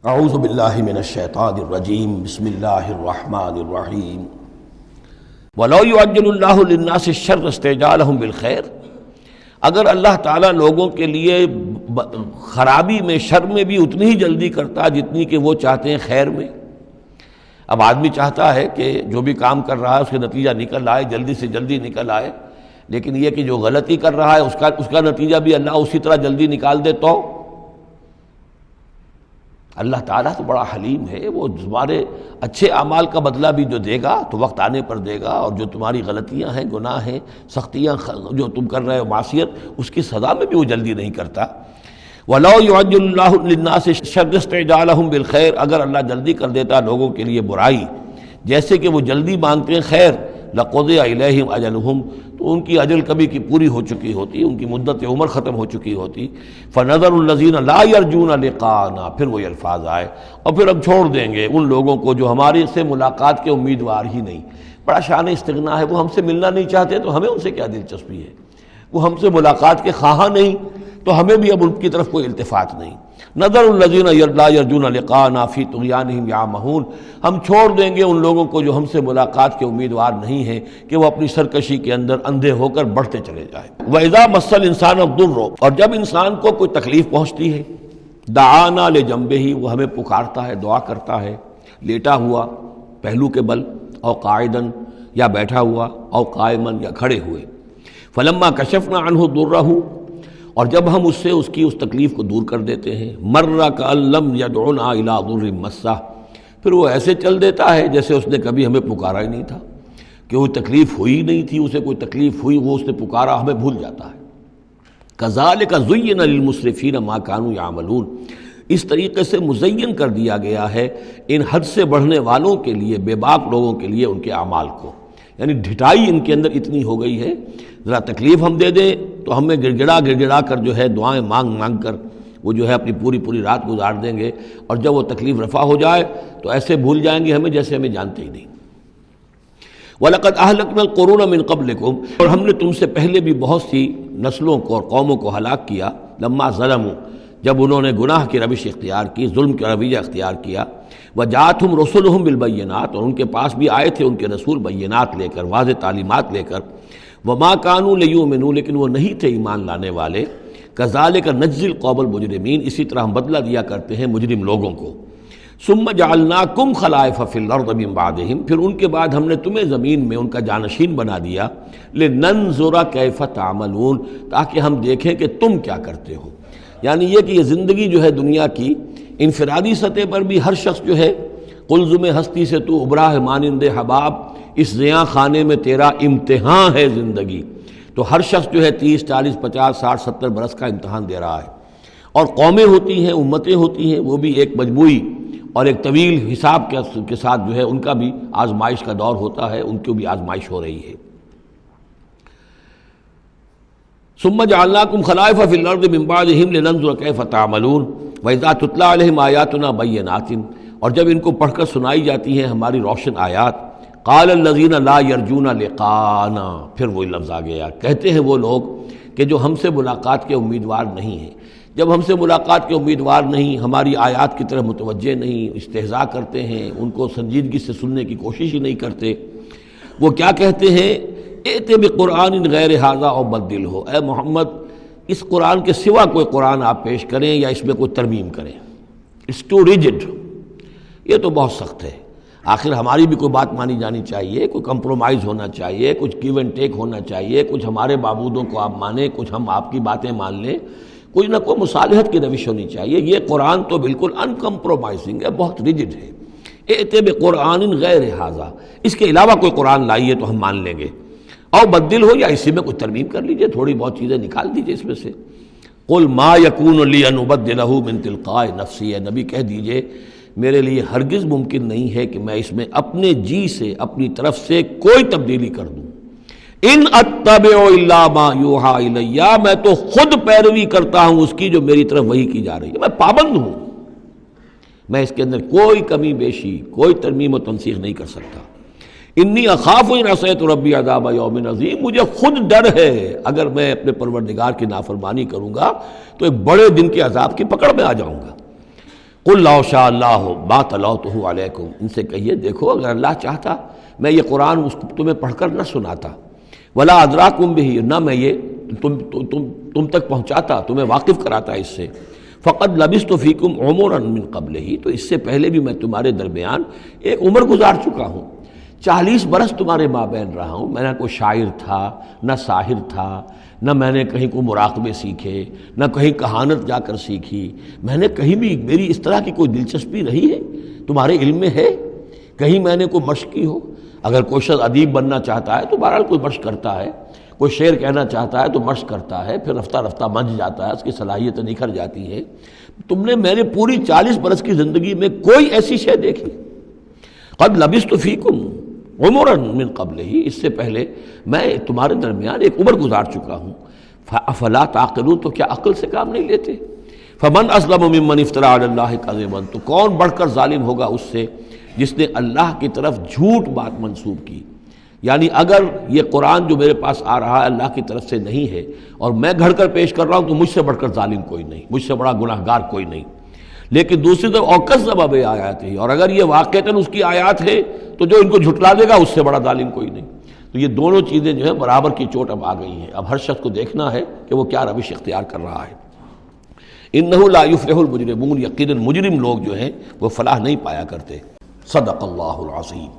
اعوذ باللہ من الشیطان الرجیم بسم اللہ الرحمن الرحیم وَلَوْ يُعَجِّلُ اللَّهُ لِلنَّاسِ الشَّرَّ اسْتِعْجَالَهُم بِالْخَيْرِ، اگر اللہ تعالیٰ لوگوں کے لیے خرابی میں، شر میں بھی اتنی ہی جلدی کرتا جتنی کہ وہ چاہتے ہیں خیر میں۔ اب آدمی چاہتا ہے کہ جو بھی کام کر رہا ہے اس کا نتیجہ نکل آئے، جلدی سے جلدی نکل آئے، لیکن یہ کہ جو غلطی کر رہا ہے اس کا نتیجہ بھی اللہ اسی طرح جلدی نکال دے تو اللہ تعالیٰ تو بڑا حلیم ہے، وہ تمہارے اچھے اعمال کا بدلہ بھی جو دے گا تو وقت آنے پر دے گا، اور جو تمہاری غلطیاں ہیں، گناہ ہیں، سختیاں جو تم کر رہے ہو، معصیت، اس کی سزا میں بھی وہ جلدی نہیں کرتا۔ وَلَوْ يُعَجِّلُ اللَّهُ لِلنَّاسِ الشَّرَّ اسْتِعْجَالَهُم بِالْخَيْرِ، اگر اللہ جلدی کر دیتا لوگوں کے لیے برائی جیسے کہ وہ جلدی مانگتے ہیں خیر، لَقُضِيَ إِلَيْهِمْ أَجَلُهُمْ، تو ان کی اجل کبھی کی پوری ہو چکی ہوتی، ان کی مدت عمر ختم ہو چکی ہوتی۔ فَنَذَرُ الَّذِينَ لَا يَرْجُونَ لِقَاءَنَا، پھر وہ الفاظ آئے، اور پھر ہم چھوڑ دیں گے ان لوگوں کو جو ہمارے سے ملاقات کے امیدوار ہی نہیں۔ بڑا شان استغنا ہے، وہ ہم سے ملنا نہیں چاہتے تو ہمیں ان سے کیا دلچسپی ہے، وہ ہم سے ملاقات کے خواہاں نہیں تو ہمیں بھی اب ان کی طرف کوئی التفات نہیں۔ نظر الذین لا یرجون لقاءنا فی طغیانہم یعمہون، ہم چھوڑ دیں گے ان لوگوں کو جو ہم سے ملاقات کے امیدوار نہیں ہیں کہ وہ اپنی سرکشی کے اندر اندھے ہو کر بڑھتے چلے جائیں۔ وَإِذَا مَسَّ الْإِنسَانَ الضُّرُّ، اور جب انسان کو کوئی تکلیف پہنچتی ہے، دعانا لجنبہ، وہ ہمیں پکارتا ہے، دعا کرتا ہے، لیٹا ہوا پہلو کے بل، او قاعدن، یا بیٹھا ہوا، او قائمن، یا کھڑے ہوئے۔ فلما کشفنا عنہ ضرہ، اور جب ہم اس سے اس کی اس تکلیف کو دور کر دیتے ہیں، مر کأن لم یدعنا الی ضر مسہ، پھر وہ ایسے چل دیتا ہے جیسے اس نے کبھی ہمیں پکارا ہی نہیں تھا، کہ وہ تکلیف ہوئی نہیں تھی، اسے کوئی تکلیف ہوئی، وہ اس نے پکارا، ہمیں بھول جاتا ہے۔ کذالک زین للمسرفین ما کانوا یعملون، اس طریقے سے مزین کر دیا گیا ہے ان حد سے بڑھنے والوں کے لیے، بے باک لوگوں کے لیے، ان کے اعمال کو، یعنی ڈھٹائی ان کے اندر اتنی ہو گئی ہے، ذرا تکلیف ہم دے دیں تو ہمیں گڑ گڑا کر جو ہے دعائیں مانگ کر وہ جو ہے اپنی پوری رات گزار دیں گے، اور جب وہ تکلیف رفع ہو جائے تو ایسے بھول جائیں گے ہمیں جیسے ہمیں جانتے ہی نہیں۔ وَلَقَدْ أَهْلَكْنَا الْقُرُونَ مِن قَبْلِكُمْ، اور ہم نے تم سے پہلے بھی بہت سی نسلوں کو اور قوموں کو ہلاک کیا، لما ظلموا، جب انہوں نے گناہ کی روش اختیار کی، ظلم کا رویہ اختیار کیا، وَجَاءَتْهُمْ رُسُلُهُم بِالْبَيِّنَاتِ، اور ان کے پاس بھی آئے تھے ان کے رسول بینات لے کر، واضح تعلیمات لے کر، وَمَا كَانُوا لِيُؤْمِنُوا، لیکن وہ نہیں تھے ایمان لانے والے، كَذَلِكَ نَجْزِي الْقَوْمَ الْمُجْرِمِينَ، اسی طرح ہم بدلہ دیا کرتے ہیں مجرم لوگوں کو۔ ثُمَّ جَعَلْنَاكُمْ خَلَائِفَ فِي الْأَرْضِ مِن بَعْدِهِمْ، پھر ان کے بعد ہم نے تمہیں زمین میں ان کا جانشین بنا دیا، لِنَنظُرَ كَيْفَ تَعْمَلُونَ، تاکہ ہم دیکھیں کہ تم کیا کرتے ہو۔ یعنی یہ کہ یہ زندگی جو ہے دنیا کی انفرادی سطح پر بھی ہر شخص جو ہے قلزم ہستی سے تو ابرا ہے مانند حباب، اس زیاں خانے میں تیرا امتحان ہے زندگی، تو ہر شخص جو ہے 30 40 50 60 70 برس کا امتحان دے رہا ہے، اور قومیں ہوتی ہیں، امتیں ہوتی ہیں، وہ بھی ایک مجموعی اور ایک طویل حساب کے ساتھ جو ہے ان کا بھی آزمائش کا دور ہوتا ہے، ان کی بھی آزمائش ہو رہی ہے۔ ثم جعلناکم خلائف فی الارض من بعدہم لننظر کیف تعملون واذا تتلی علیہم آیاتنا بینات، اور جب ان کو پڑھ کر سنائی جاتی ہیں ہماری روشن آیات، قال الذین لا یرجون لقاءنا، پھر وہی لفظ آ گیا، کہتے ہیں وہ لوگ کہ جو ہم سے ملاقات کے امیدوار نہیں ہیں۔ جب ہم سے ملاقات کے امیدوار نہیں، ہماری آیات کی طرف متوجہ نہیں، استہزاء کرتے ہیں، ان کو سنجیدگی سے سننے کی کوشش ہی نہیں کرتے، وہ کیا کہتے ہیں، ائت بقرآن غیر ھذا او بدلہ، اے محمد اس قرآن کے سوا کوئی قرآن آپ پیش کریں یا اس میں کوئی ترمیم کریں۔ اٹس ٹو ریجڈ، یہ تو بہت سخت ہے، آخر ہماری بھی کوئی بات مانی جانی چاہیے، کوئی کمپرومائز ہونا چاہیے، کچھ گیو اینڈ ٹیک ہونا چاہیے، کچھ ہمارے معبودوں کو آپ مانیں، کچھ ہم آپ کی باتیں مان لیں، کوئی نہ کوئی مصالحت کی روش ہونی چاہیے۔ یہ قرآن تو بالکل ان کمپرومائزنگ ہے، بہت ریجڈ ہے۔ ائت بقرآن غیر ھذا، اس کے علاوہ کوئی قرآن لائیے تو ہم مان لیں گے، او بدل ہو، یا اسی میں کوئی ترمیم کر لیجئے، تھوڑی بہت چیزیں نکال دیجئے اس میں سے۔ قل ما یکون لی ان ابدلہ من تلقاء نفسی، اے نبی کہہ دیجئے میرے لیے ہرگز ممکن نہیں ہے کہ میں اس میں اپنے جی سے، اپنی طرف سے کوئی تبدیلی کر دوں۔ ان اتبع الا ما یوحی الی، میں تو خود پیروی کرتا ہوں اس کی جو میری طرف وحی کی جا رہی ہے، میں پابند ہوں، میں اس کے اندر کوئی کمی بیشی، کوئی ترمیم و تنسیخ نہیں کر سکتا۔ انی اخاف ان عصیت ربی عذاب یوم عظیم، مجھے خود ڈر ہے اگر میں اپنے پروردگار کی نافرمانی کروں گا تو ایک بڑے دن کے عذاب کی پکڑ میں آ جاؤں گا۔ قل لو شاء اللہ ما تلوتہ علیکم، ان سے کہیے دیکھو اگر اللہ چاہتا میں یہ قرآن اس کو تمہیں پڑھ کر نہ سناتا، ولا ادراکم بہ، نہ میں یہ تم تک پہنچاتا، تمہیں واقف کراتا اس سے، فقد لبثت فیکم عمرا من قبلہ، تو اس سے پہلے بھی میں تمہارے درمیان ایک عمر گزار چکا ہوں، 40 برس تمہارے مابین رہا ہوں، میں نہ کوئی شاعر تھا نہ ساحر تھا، نہ میں نے کہیں کوئی مراقبے سیکھے، نہ کہیں کہانت جا کر سیکھی، میں نے کہیں بھی میری اس طرح کی کوئی دلچسپی رہی ہے تمہارے علم میں ہے کہیں میں نے کوئی مشق کی ہو؟ اگر کوئی شخص ادیب بننا چاہتا ہے تو بہرحال کوئی مشق کرتا ہے، کوئی شعر کہنا چاہتا ہے تو مشق کرتا ہے، پھر رفتہ رفتہ منج جاتا ہے، اس کی صلاحیتیں نکھر جاتی ہیں۔ تم نے میں نے پوری 40 برس کی زندگی میں کوئی ایسی شے دیکھی؟ قد لبثت فیکم عمرا من قبلہ، اس سے پہلے میں تمہارے درمیان ایک عمر گزار چکا ہوں، فلا تعقلون، تو کیا عقل سے کام نہیں لیتے؟ فمن اظلم ممن افترى علی اللہ کذبا، تو کون بڑھ کر ظالم ہوگا اس سے جس نے اللہ کی طرف جھوٹ بات منسوب کی؟ یعنی اگر یہ قرآن جو میرے پاس آ رہا ہے اللہ کی طرف سے نہیں ہے اور میں گھڑ کر پیش کر رہا ہوں تو مجھ سے بڑھ کر ظالم کوئی نہیں، مجھ سے بڑا گناہ گار کوئی نہیں۔ لیکن دوسری طرف اوکذب بآیاتہ، اور اگر یہ واقعتاً اس کی آیات ہے تو جو ان کو جھٹلا دے گا اس سے بڑا ظالم کوئی نہیں۔ تو یہ دونوں چیزیں جو ہیں برابر کی چوٹ اب آ گئی ہیں، اب ہر شخص کو دیکھنا ہے کہ وہ کیا روش اختیار کر رہا ہے۔ انہ لا یفلح المجرمون، یقیناً مجرم لوگ جو ہیں وہ فلاح نہیں پایا کرتے۔ صدق اللہ العظیم۔